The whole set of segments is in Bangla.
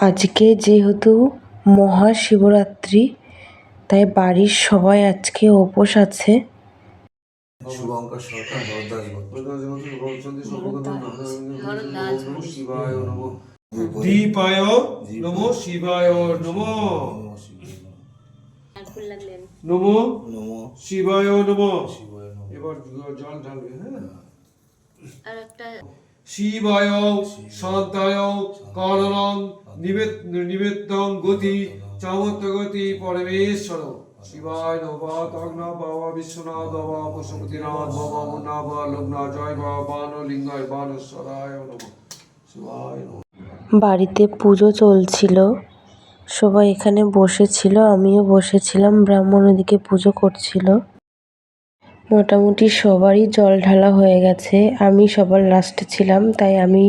আজকে যেহেতু মহাশিবরাত্রি, তাই বাড়ির সবাই আজকে উপোস আছে। শুভঙ্কর সরকার, ভরদ্বাজ শিবায় নমঃ। দীপায় নমো শিবায় নমো নমো শিবায় নমো। এবার জল ঢালবে। হ্যাঁ, শিবায় শান্তায় কারণং নিবেদ্যং গতি চামত্তগতি পরমেশ্বর শিবায় নবা তগ্না বাবা বিশ্বনাথ বাবা পশুপতিনাথ বাবা মুন্না বা লগ্না জয় বাবা বান লিঙ্গায় বানেশ্বরায় নমঃ শিবায় নমঃ। বাড়িতে পুজো চলছিল, সবাই এখানে বসেছিল, আমিও বসেছিলাম। ব্রাহ্মণ ওদিকে পুজো করছিল। মোটামুটি সবারই জল ঢালা হয়ে গেছে। আমি সবার লাস্টে ছিলাম, তাই আমি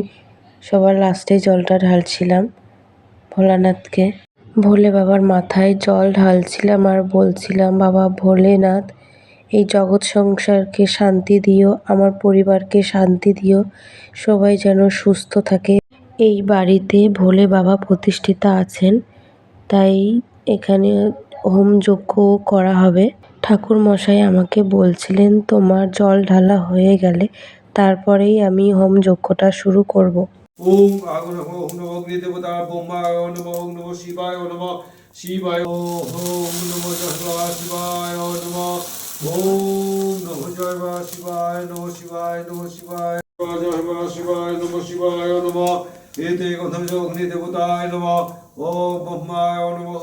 সবার লাস্টে জলটা ঢালছিলাম ভোলানাথকে। ভোলে বাবার মাথায় জল ঢালছিলাম আর বলছিলাম, বাবা ভোলেনাথ, এই জগৎ সংসারকে শান্তি দিও, আমার পরিবারকে শান্তি দিও, সবাই যেন সুস্থ থাকে। এই বাড়িতে ভোলে বাবা প্রতিষ্ঠিতা আছেন, তাই এখানে হোম যজ্ঞও করা হবে। ঠাকুর মশাই আমাকে বলছিলেন, তোমার জল ঢালা হয়ে গেলে তারপরেই আমি হোম যজ্ঞটা শুরু করব। ওম আগুন ওম নমো অগ্নি দেবতা ব্রহ্মায় নমো ওম নমো শিবায় নমো শিবায় ওম নমো জয় শিবায় নমো ওম নমো জয় শিবায় নমো শিবায় নমো শিবায় জয় শিবায় নমো শিবায় নমো এতে গন্ধম অগ্নি দেবতায় নমো ওম ব্রহ্মায় নমো।